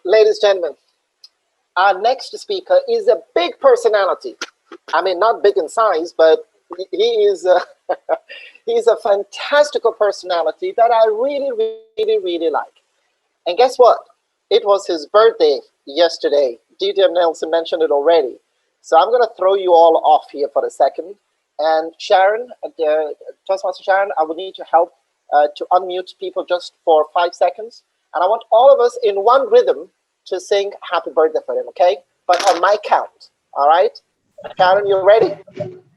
ladies and gentlemen, our next speaker is a big personality. I mean, not big in size, but he is a, he's a fantastical personality that I really, really, really like. And guess what? It was his birthday yesterday. DTM Nelson mentioned it already. So I'm going to throw you all off here for a second. And Sharon, Toastmaster Sharon, I will need your help to unmute people just for 5 seconds. And I want all of us in one rhythm to sing happy birthday for him, okay? But on my count, all right? Sharon, you ready?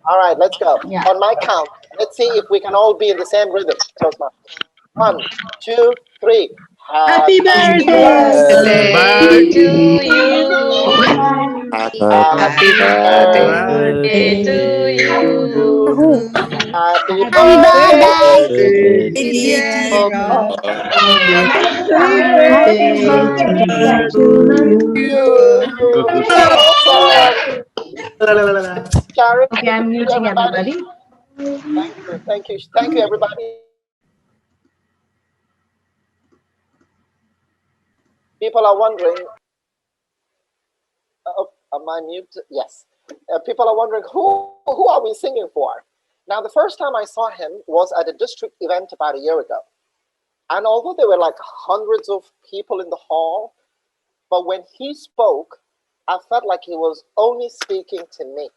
All right, let's go. Yeah. On my count, let's see if we can all be in the same rhythm. Toastmasters. 1, 2, 3. Happy birthday to you. Happy birthday to you. Happy Happy birthday, birthday, dear dear Rob. Rob. Happy birthday to You. Awesome. Sharon, Okay, I'm thank you, muting everybody. everybody. Thank you, everybody. People are wondering, am I muted? Yes. People are wondering, who are we singing for? Now, the first time I saw him was at a district event about a year ago. And although there were like hundreds of people in the hall, but when he spoke, I felt like he was only speaking to me.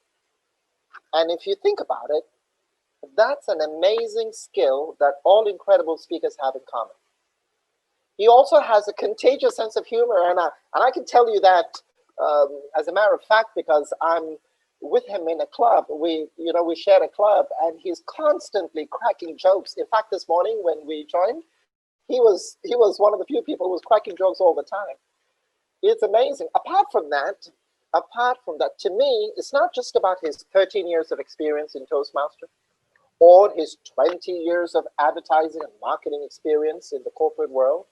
And if you think about it, that's an amazing skill that all incredible speakers have in common. He also has a contagious sense of humor, and I can tell you that as a matter of fact, because I'm with him in a club. We shared a club, and he's constantly cracking jokes. In fact, this morning when we joined, he was one of the few people who was cracking jokes all the time. It's amazing. Apart from that, to me, it's not just about his 13 years of experience in Toastmaster, or his 20 years of advertising and marketing experience in the corporate world,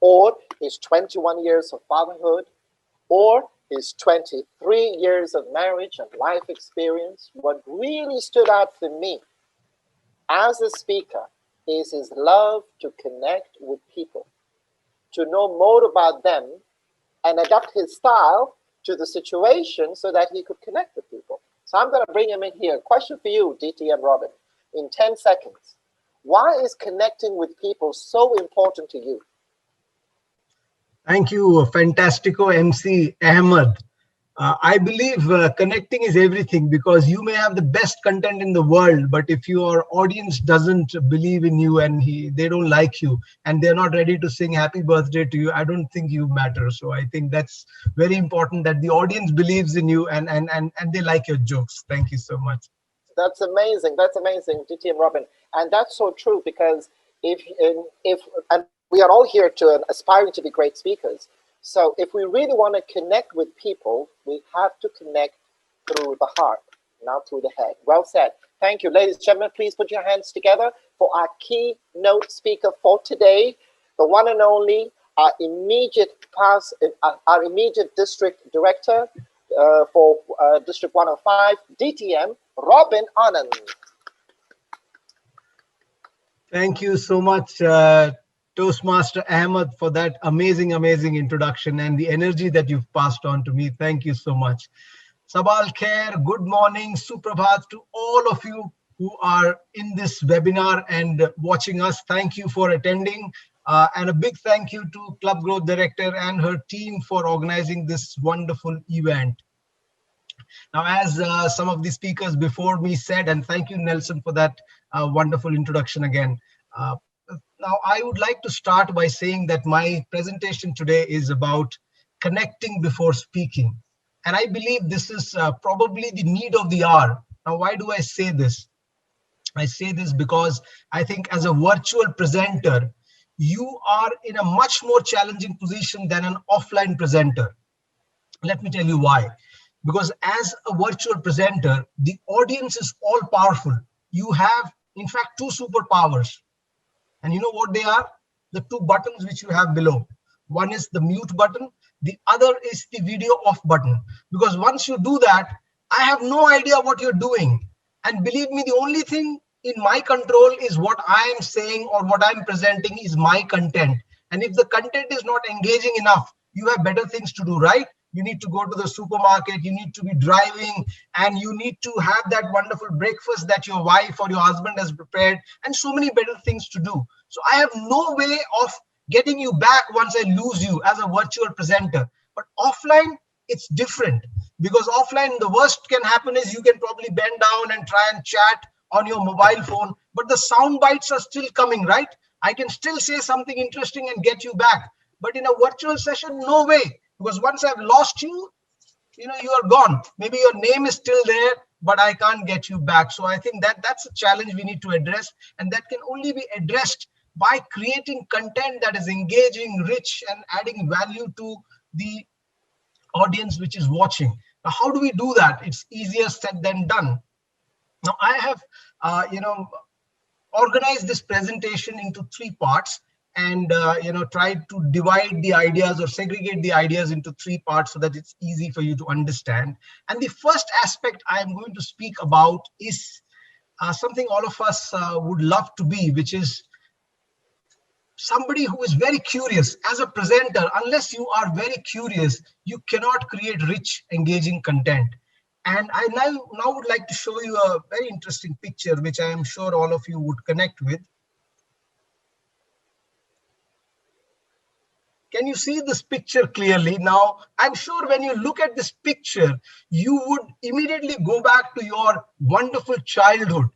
or his 21 years of fatherhood, or his 23 years of marriage and life experience. What really stood out for me as a speaker is his love to connect with people, to know more about them, and adapt his style to the situation so that he could connect with people. So I'm going to bring him in here. Question for you, DTM Robin, in 10 seconds. Why is connecting with people so important to you? Thank you, Fantastico MC Ahmed. I believe connecting is everything, because you may have the best content in the world, but if your audience doesn't believe in you and they don't like you and they're not ready to sing happy birthday to you, I don't think you matter. So I think that's very important, that the audience believes in you and they like your jokes. Thank you so much. That's amazing. That's amazing, DTM Robin. And that's so true, because if and we are all here to aspiring to be great speakers. So if we really want to connect with people, we have to connect through the heart, not through the head. Well said. Thank you. Ladies and gentlemen, please put your hands together for our keynote speaker for today, the one and only, our immediate district director for District 105, DTM, Robin Anand. Thank you so much, Toastmaster Ahmed, for that amazing introduction and the energy that you've passed on to me. Thank you so much. Sabal Khair, good morning, Suprabhat to all of you who are in this webinar and watching us. Thank you for attending. And a big thank you to Club Growth Director and her team for organizing this wonderful event. Now, as some of the speakers before me said, and thank you, Nelson, for that wonderful introduction again. Now, I would like to start by saying that my presentation today is about connecting before speaking. And I believe this is probably the need of the hour. Now, why do I say this? I say this because I think as a virtual presenter, you are in a much more challenging position than an offline presenter. Let me tell you why. Because as a virtual presenter, the audience is all powerful. You have, in fact, two superpowers. And you know what they are? The two buttons which you have below. One is the mute button. The other is the video off button. Because once you do that, I have no idea what you're doing. And believe me, the only thing in my control is what I am saying or what I'm presenting is my content. And if the content is not engaging enough, You have better things to do, right? You need to go to the supermarket, you need to be driving, and you need to have that wonderful breakfast that your wife or your husband has prepared, and so many better things to do. So I have no way of getting you back once I lose you as a virtual presenter. But offline, it's different, because offline, the worst can happen is you can probably bend down and try and chat on your mobile phone, but the sound bites are still coming, right? I can still say something interesting and get you back. But in a virtual session, no way, because once I've lost you, you are gone. Maybe your name is still there, but I can't get you back. So I think that's a challenge we need to address, and that can only be addressed by creating content that is engaging, rich, and adding value to the audience which is watching. Now, how do we do that? It's easier said than done. Now, I have, organized this presentation into three parts, and tried to divide the ideas or segregate the ideas into three parts so that it's easy for you to understand. And the first aspect I am going to speak about is something all of us would love to be, which is somebody who is very curious. As a presenter, unless you are very curious, you cannot create rich, engaging content. And I now would like to show you a very interesting picture, which I am sure all of you would connect with. Can you see this picture clearly? Now, I'm sure when you look at this picture, you would immediately go back to your wonderful childhood.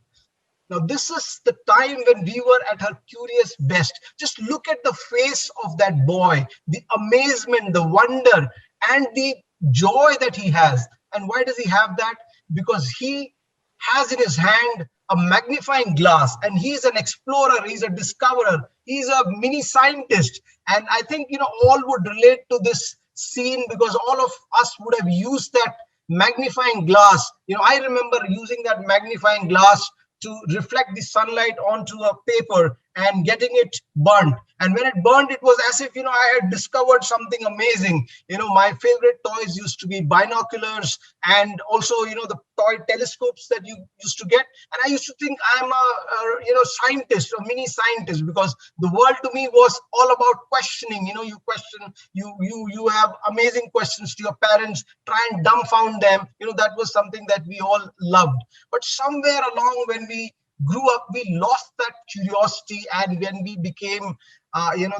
Now, this is the time when we were at our curious best. Just look at the face of that boy, the amazement, the wonder, and the joy that he has. And why does he have that? Because he has in his hand a magnifying glass, and he's an explorer, he's a discoverer, he's a mini scientist. And I think, all would relate to this scene, because all of us would have used that magnifying glass. I remember using that magnifying glass to reflect the sunlight onto a paper and getting it burnt. And when it burned, it was as if, I had discovered something amazing. My favorite toys used to be binoculars, and also, the toy telescopes that you used to get. And I used to think I'm a scientist, a mini scientist, because the world to me was all about questioning. You question, you have amazing questions to your parents, try and dumbfound them. That was something that we all loved. But somewhere along, when we grew up, we lost that curiosity, and when we became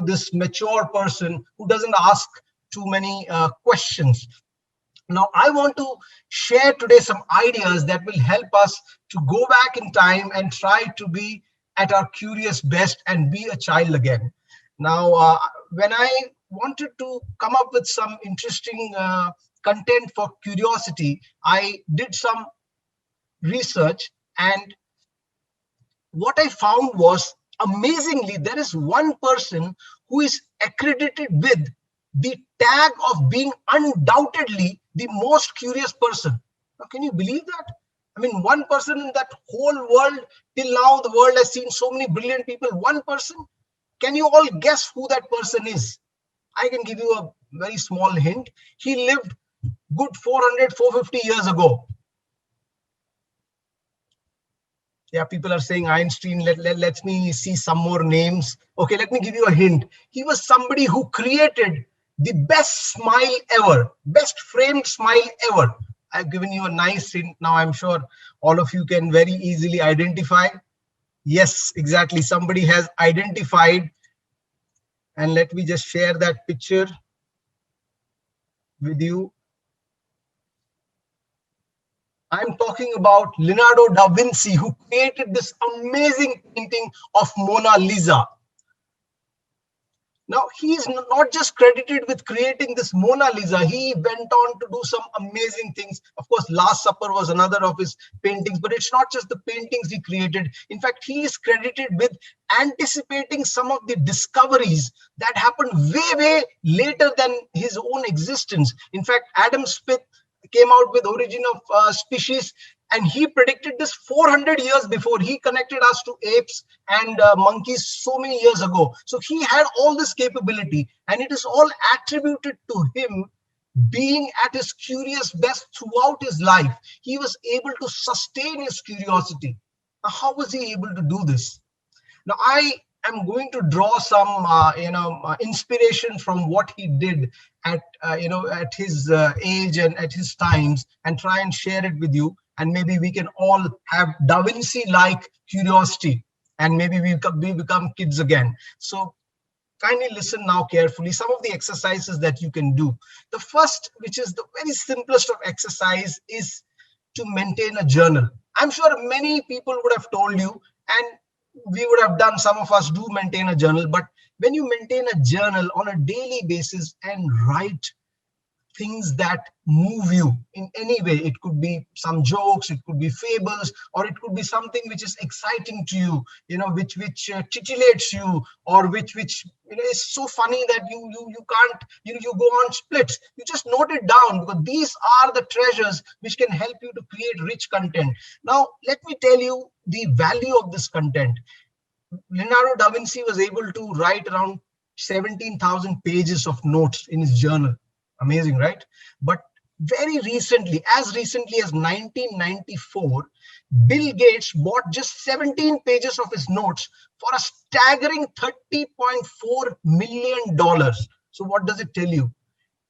this mature person who doesn't ask too many questions. Now, I want to share today some ideas that will help us to go back in time and try to be at our curious best and be a child again. Now, when I wanted to come up with some interesting content for curiosity, I did some research, and what I found was, amazingly, there is one person who is accredited with the tag of being undoubtedly the most curious person. Now, can you believe that? I mean, one person in that whole world. Till now, the world has seen so many brilliant people. One person. Can you all guess who that person is? I can give you a very small hint. He lived good 450 years ago. Yeah, people are saying Einstein. Let me see some more names. Okay, let me give you a hint. He was somebody who created the best smile ever, best framed smile ever. I've given you a nice hint. Now I'm sure all of you can very easily identify. Yes, exactly. Somebody has identified. And let me just share that picture with you. I'm talking about Leonardo da Vinci, who created this amazing painting of Mona Lisa. Now, he's not just credited with creating this Mona Lisa. He went on to do some amazing things. Of course, Last Supper was another of his paintings, but it's not just the paintings he created. In fact, he is credited with anticipating some of the discoveries that happened way later than his own existence. In fact, Adam Smith came out with Origin of Species, and he predicted this 400 years before. He connected us to apes and monkeys so many years ago. So he had all this capability, and it is all attributed to him being at his curious best throughout his life. He was able to sustain his curiosity. Now, how was he able to do this? Now, I am going to draw some inspiration from what he did, at at his age and at his times, and try and share it with you, and maybe we can all have Da Vinci like curiosity, and maybe we become kids again. So kindly listen now carefully. Some of the exercises that you can do. The first, which is the very simplest of exercise, is to maintain a journal. I'm sure many people would have told you, and we would have done, some of us do maintain a journal, but when you maintain a journal on a daily basis and write things that move you in any way, it could be some jokes, it could be fables, or it could be something which is exciting to you, which titillates you, or which is so funny that you can't, you go on splits. You just note it down, because these are the treasures which can help you to create rich content. Now let me tell you the value of this content. Leonardo da Vinci was able to write around 17,000 pages of notes in his journal. Amazing, right? But very recently, as recently as 1994, Bill Gates bought just 17 pages of his notes for a staggering $30.4 million. So what does it tell you?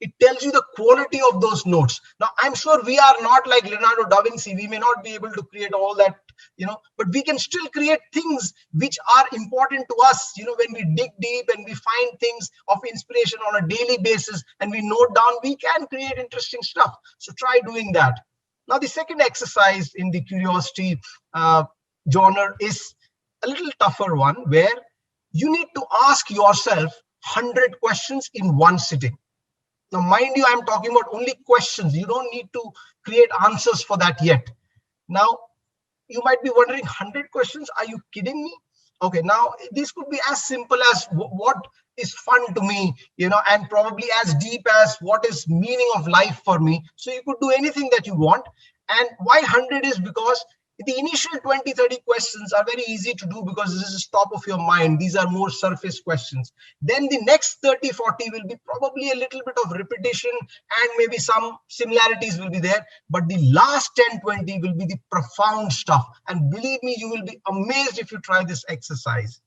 It tells you the quality of those notes. Now, I'm sure we are not like Leonardo da Vinci. We may not be able to create all that, but we can still create things which are important to us. When we dig deep and we find things of inspiration on a daily basis and we note down, we can create interesting stuff. So try doing that. Now, the second exercise in the curiosity genre is a little tougher one, where you need to ask yourself 100 questions in one sitting. Now, mind you, I'm talking about only questions. You don't need to create answers for that yet. Now, you might be wondering, 100 questions? Are you kidding me? Okay, now this could be as simple as what is fun to me, and probably as deep as what is meaning of life for me. So you could do anything that you want. And why 100 is because the initial 20-30 questions are very easy to do, because this is top of your mind. These are more surface questions. Then the next 30-40 will be probably a little bit of repetition, and maybe some similarities will be there. But the last 10-20 will be the profound stuff. And believe me, you will be amazed if you try this exercise.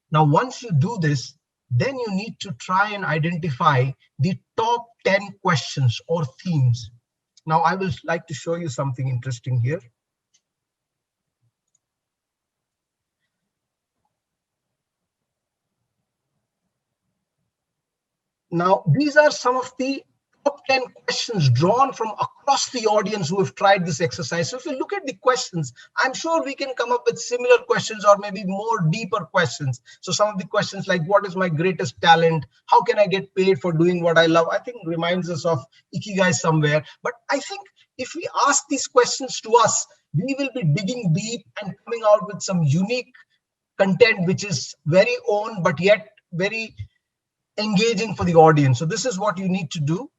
Now, once you do this, then you need to try and identify the top 10 questions or themes. Now, I will like to show you something interesting here. Now, these are some of the top 10 questions drawn from across the audience who have tried this exercise. So if you look at the questions, I'm sure we can come up with similar questions, or maybe more deeper questions. So some of the questions like, what is my greatest talent? How can I get paid for doing what I love? I think reminds us of Ikigai somewhere. But I think if we ask these questions to us, we will be digging deep and coming out with some unique content, which is very own, but yet very engaging for the audience. So this is what you need to do.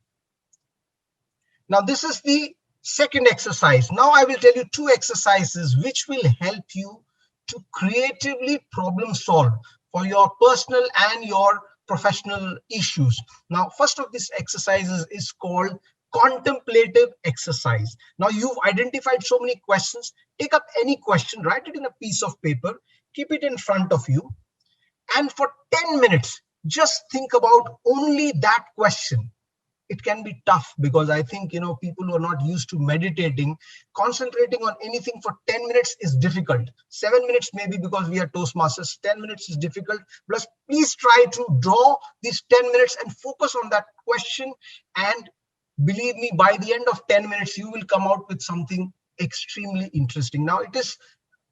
Now, this is the second exercise. Now I will tell you two exercises which will help you to creatively problem solve for your personal and your professional issues. Now, first of these exercises is called contemplative exercise. Now, you've identified so many questions. Take up any question, write it in a piece of paper, keep it in front of you, and for 10 minutes, just think about only that question. It can be tough, because I think, people who are not used to meditating, concentrating on anything for 10 minutes is difficult. 7 minutes maybe, because we are Toastmasters. 10 minutes is difficult. Plus, please try to draw these 10 minutes and focus on that question. And believe me, by the end of 10 minutes, you will come out with something extremely interesting. Now, it is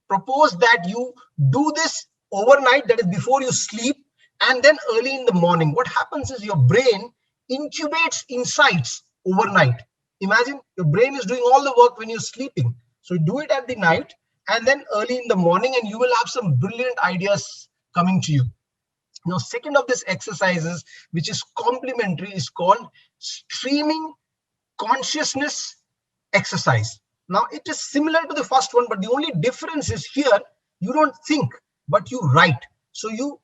proposed that you do this overnight, that is before you sleep, and then early in the morning. What happens is your brain incubates insights overnight. Imagine your brain is doing all the work when you're sleeping. So do it at the night and then early in the morning, and you will have some brilliant ideas coming to you. Now, second of these exercises, which is complementary, is called streaming consciousness exercise. Now, it is similar to the first one, but the only difference is here, you don't think, but you write. So you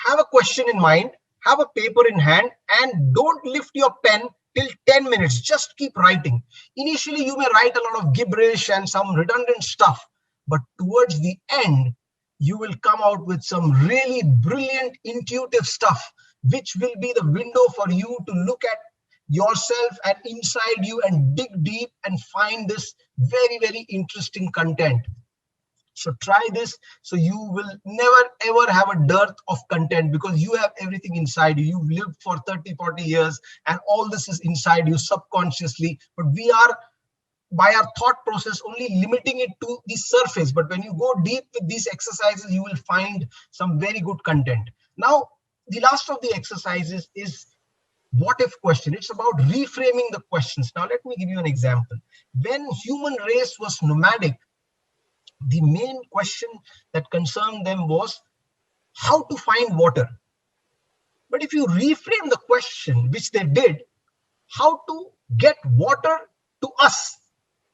have a question in mind, have a paper in hand, and don't lift your pen till 10 minutes. Just keep writing. Initially, you may write a lot of gibberish and some redundant stuff, but towards the end, you will come out with some really brilliant, intuitive stuff, which will be the window for you to look at yourself and inside you and dig deep and find this very, very interesting content. So try this, so you will never ever have a dearth of content, because you have everything inside you. You've lived for 30-40 years and all this is inside you subconsciously, but we are, by our thought process, only limiting it to the surface. But when you go deep with these exercises, you will find some very good content. Now, the last of the exercises is what if question. It's about reframing the questions. Now, let me give you an example. When human race was nomadic, the main question that concerned them was how to find water. But if you reframe the question, which they did, how to get water to us,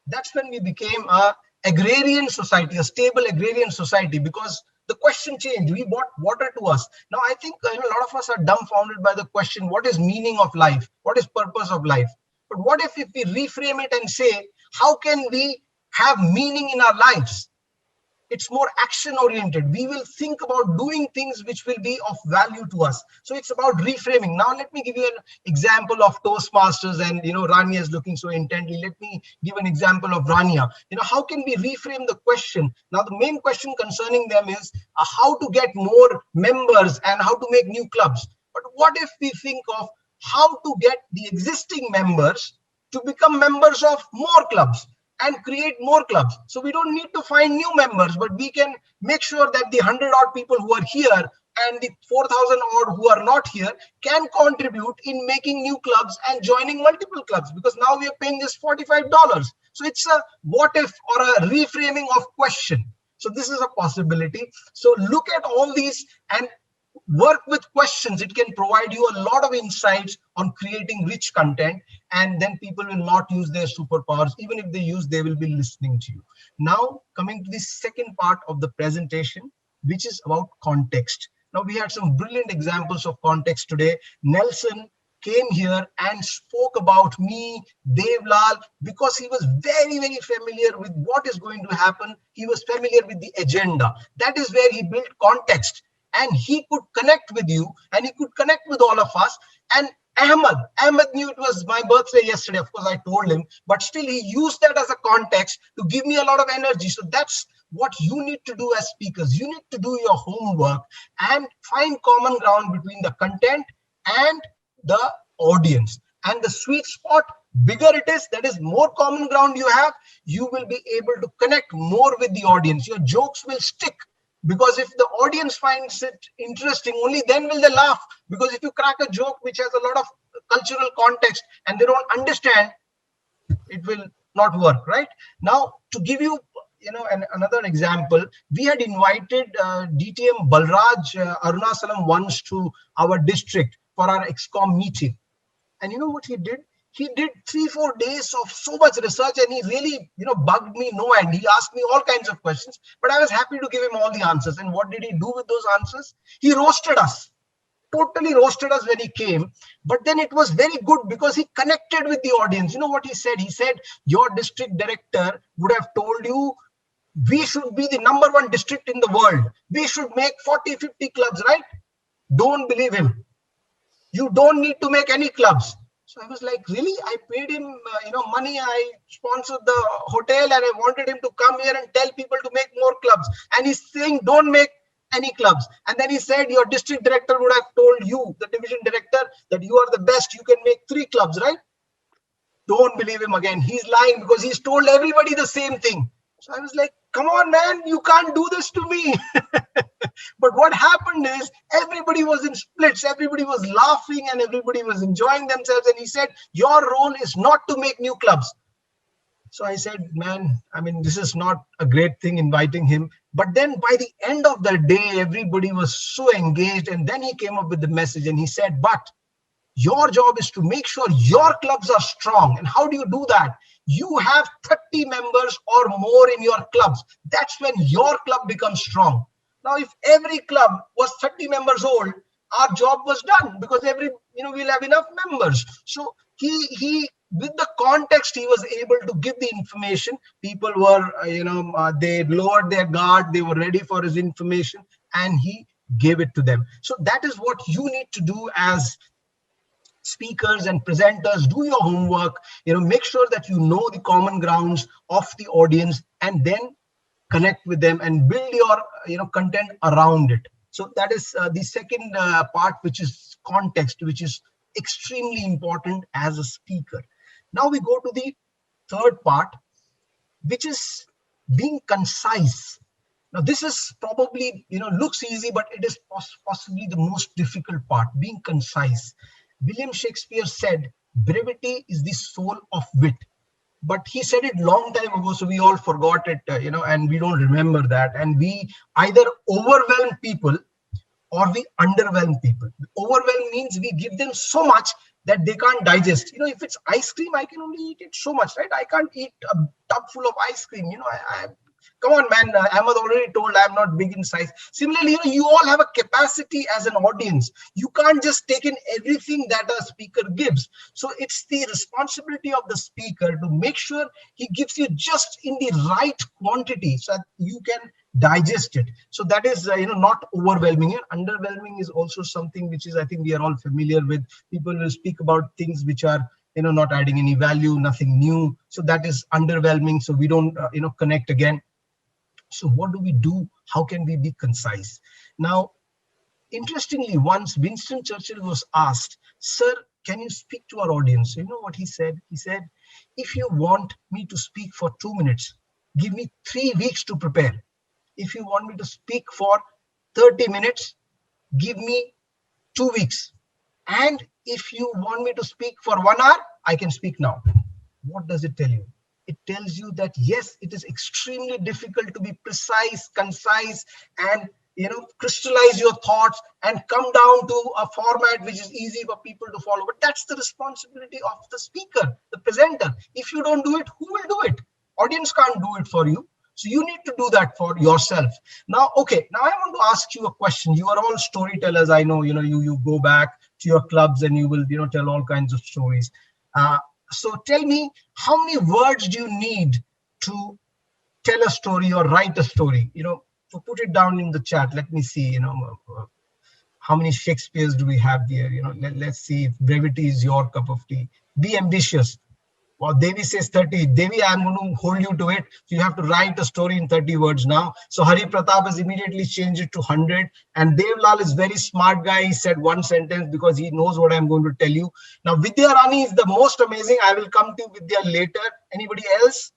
that's when we became a agrarian society, a stable agrarian society, because the question changed. We brought water to us. Now, I think a lot of us are dumbfounded by the question, what is meaning of life? What is purpose of life? But what if we reframe it and say, how can we have meaning in our lives? It's more action oriented. We will think about doing things which will be of value to us. So it's about reframing. Now, let me give you an example of Toastmasters, and Rania is looking so intently. Let me give an example of Rania. How can we reframe the question? Now, the main question concerning them is how to get more members and how to make new clubs. But what if we think of how to get the existing members to become members of more clubs and create more clubs? So we don't need to find new members, but we can make sure that the 100 odd people who are here and the 4,000 odd who are not here can contribute in making new clubs and joining multiple clubs, because now we are paying this $45. So it's a what if or a reframing of question. So this is a possibility. So look at all these and work with questions. It can provide you a lot of insights on creating rich content, and then people will not use their superpowers. Even if they use, they will be listening to you. Now, coming to the second part of the presentation, which is about context. Now, we had some brilliant examples of context today. Nelson came here and spoke about me, Devlal, because he was very, very familiar with what is going to happen. He was familiar with the agenda. That is where he built context. And he could connect with you, and he could connect with all of us. And Ahmed knew it was my birthday yesterday. Of course, I told him, but still he used that as a context to give me a lot of energy. So that's what you need to do as speakers. You need to do your homework and find common ground between the content and the audience. And the sweet spot, bigger it is, that is more common ground you have, you will be able to connect more with the audience. Your jokes will stick. Because if the audience finds it interesting, only then will they laugh. Because if you crack a joke which has a lot of cultural context and they don't understand, it will not work, right? Now, to give you, another example, we had invited DTM Balraj Arunasalam once to our district for our XCOM meeting. And you know what he did? He did 3-4 days of so much research, and he really, bugged me no end. He asked me all kinds of questions, but I was happy to give him all the answers. And what did he do with those answers? He roasted us, totally roasted us when he came. But then it was very good because he connected with the audience. You know what he said? He said, your district director would have told you, we should be the #1 district in the world. We should make 40-50 clubs, right? Don't believe him. You don't need to make any clubs. So I was like, really? I paid him, money. I sponsored the hotel, and I wanted him to come here and tell people to make more clubs. And he's saying, don't make any clubs. And then he said, your district director would have told you, the division director, that you are the best. You can make 3 clubs, right? Don't believe him again. He's lying because he's told everybody the same thing. So I was like, come on, man, you can't do this to me. But what happened is everybody was in splits. Everybody was laughing and everybody was enjoying themselves. And he said, your role is not to make new clubs. So I said, man, this is not a great thing inviting him. But then by the end of the day, everybody was so engaged. And then he came up with the message and he said, but your job is to make sure your clubs are strong. And how do you do that? You have 30 members or more in your clubs. That's when your club becomes strong. Now, if every club was 30 members old, our job was done, because we'll have enough members. So he with the context, he was able to give the information. People were, they lowered their guard. They were ready for his information, and he gave it to them. So that is what you need to do as speakers and presenters. Do your homework, make sure that you know the common grounds of the audience, and then connect with them and build your content around it. So that is the second part, which is context, which is extremely important as a speaker. Now we go to the third part, which is being concise. Now this is probably looks easy, but it is possibly the most difficult part, being concise. William Shakespeare said brevity is the soul of wit, but he said it long time ago, so we all forgot it, and we don't remember that, and we either overwhelm people or we underwhelm people. Overwhelm means we give them so much that they can't digest. If it's ice cream, I can only eat it so much, right? I can't eat a tub full of ice cream. Come on, man. Ahmed already told I'm not big in size. Similarly, you all have a capacity as an audience. You can't just take in everything that a speaker gives. So it's the responsibility of the speaker to make sure he gives you just in the right quantity so that you can digest it. So that is, not overwhelming. Underwhelming is also something which is, I think we are all familiar with. People will speak about things which are, not adding any value, nothing new. So that is underwhelming. So we don't, connect again. So what do we do? How can we be concise? Now, interestingly, once Winston Churchill was asked, "Sir, can you speak to our audience?" You know what he said? He said, "If you want me to speak for 2 minutes, give me 3 weeks to prepare. If you want me to speak for 30 minutes, give me 2 weeks. And if you want me to speak for 1 hour, I can speak now." What does it tell you? It tells you that, yes, it is extremely difficult to be precise, concise, and crystallize your thoughts and come down to a format which is easy for people to follow. But that's the responsibility of the speaker, the presenter. If you don't do it, who will do it? Audience can't do it for you. So you need to do that for yourself. Now, okay, now I want to ask you a question. You are all storytellers. I know, you go back to your clubs and you will, tell all kinds of stories. So tell me, how many words do you need to tell a story or write a story? So put it down in the chat. Let me see, how many Shakespeares do we have there? Let's see if brevity is your cup of tea. Be ambitious. Well, Devi says 30. Devi, I'm going to hold you to it. So you have to write a story in 30 words now. So Hari Pratap has immediately changed it to 100. And Devlal is very smart guy. He said 1 sentence because he knows what I'm going to tell you. Now, Vidya Rani is the most amazing. I will come to Vidya later. Anybody else?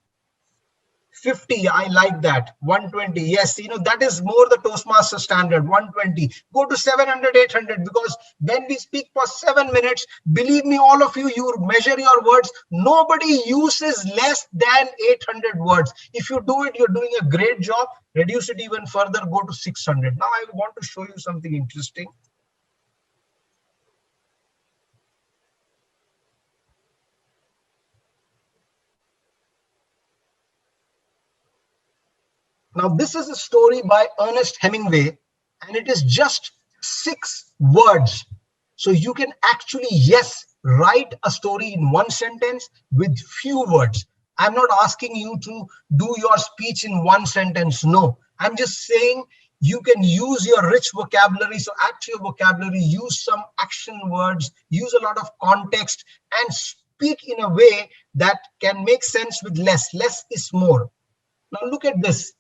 50, I like that. 120, yes, that is more the Toastmaster standard. 120, go to 700, 800, because when we speak for 7 minutes, believe me, all of you, you measure your words. Nobody uses less than 800 words. If you do it, you're doing a great job. Reduce it even further, go to 600. Now I want to show you something interesting. Now, this is a story by Ernest Hemingway, and it is just 6 words. So you can actually, yes, write a story in 1 sentence with few words. I'm not asking you to do your speech in 1 sentence. No, I'm just saying you can use your rich vocabulary. So add to your vocabulary, use some action words, use a lot of context, and speak in a way that can make sense with less. Less is more. Now look at this.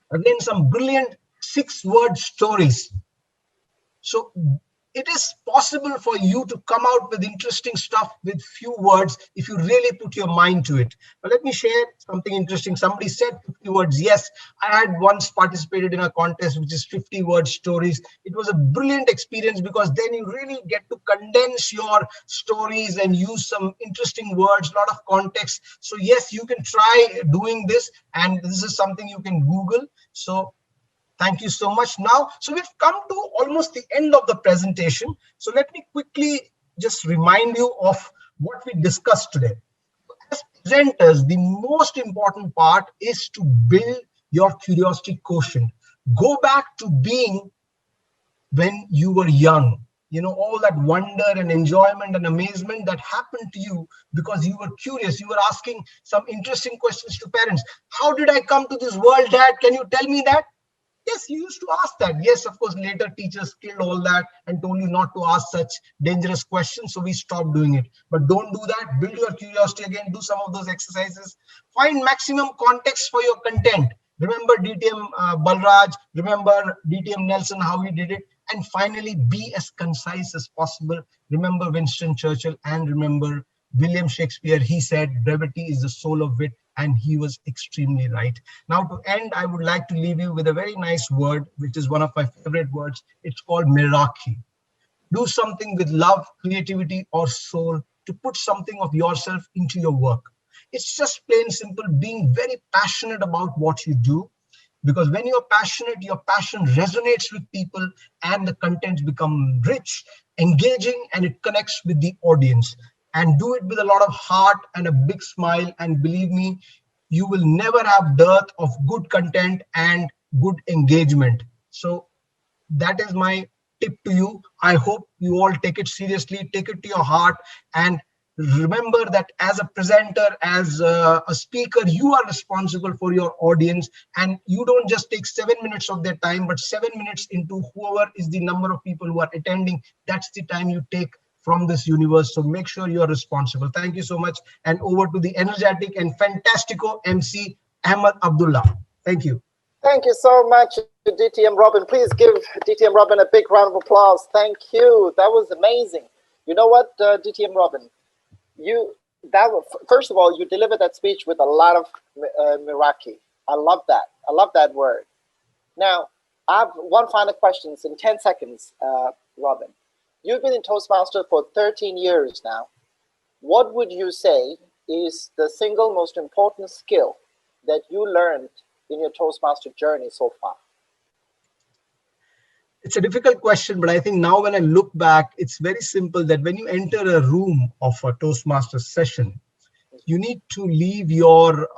Again, some brilliant 6-word stories. So it is possible for you to come out with interesting stuff with few words if you really put your mind to it. But let me share something interesting. Somebody said 50 words. Yes, I had once participated in a contest which is 50-word stories. It was a brilliant experience because then you really get to condense your stories and use some interesting words, a lot of context. So yes, you can try doing this, and this is something you can Google. So thank you so much. Now, so we've come to almost the end of the presentation. So let me quickly just remind you of what we discussed today. As presenters, the most important part is to build your curiosity quotient. Go back to being when you were young. All that wonder and enjoyment and amazement that happened to you because you were curious. You were asking some interesting questions to parents. How did I come to this world, Dad? Can you tell me that? Yes, you used to ask that. Yes, of course, later teachers killed all that and told you not to ask such dangerous questions. So we stopped doing it. But don't do that. Build your curiosity again. Do some of those exercises. Find maximum context for your content. Remember DTM Balraj. Remember DTM Nelson, how he did it. And finally, be as concise as possible. Remember Winston Churchill and remember William Shakespeare. He said brevity is the soul of wit, and he was extremely right. Now, to end, I would like to leave you with a very nice word, which is one of my favorite words. It's called miraki. Do something with love, creativity, or soul to put something of yourself into your work. It's just plain simple being very passionate about what you do, because when you're passionate, your passion resonates with people and the contents become rich, engaging, and it connects with the audience. And do it with a lot of heart and a big smile, and believe me, you will never have dearth of good content and good engagement. So that is my tip to you. I hope you all take it seriously, take it to your heart, and remember that as a presenter, as a speaker, you are responsible for your audience, and you don't just take 7 minutes of their time, but 7 minutes into whoever is the number of people who are attending. That's the time you take from this universe. So make sure you're responsible. Thank you so much. And over to the energetic and fantastico MC Ahmed Abdullah. Thank you. Thank you so much, DTM Robin. Please give DTM Robin a big round of applause. Thank you. That was amazing. You know what, DTM Robin? First of all, you delivered that speech with a lot of miraki. I love that. I love that word. Now, I have one final question in 10 seconds, Robin. You've been in Toastmasters for 13 years now. What would you say is the single most important skill that you learned in your Toastmaster journey so far? It's a difficult question, but I think now when I look back, it's very simple that when you enter a room of a Toastmaster session, you need to leave your,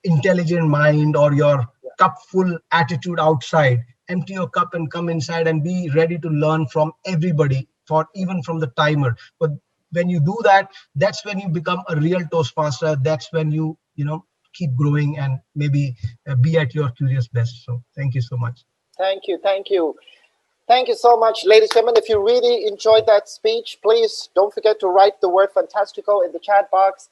intelligent mind or your cup full attitude outside, empty your cup and come inside and be ready to learn from everybody, even from the timer. But when you do that, that's when you become a real Toastmaster. That's when you keep growing and maybe be at your curious best. So thank you so much. Thank you. Thank you. Thank you so much, ladies and gentlemen. If you really enjoyed that speech, please don't forget to write the word fantastical in the chat box.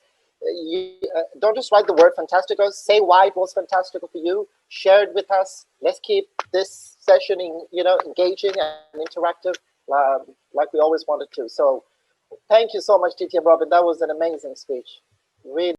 Don't just write the word fantastical. Say why it was fantastical for you. Share it with us. Let's keep this session engaging and interactive like we always wanted to. So thank you so much, DTM Robin. That was an amazing speech. Really.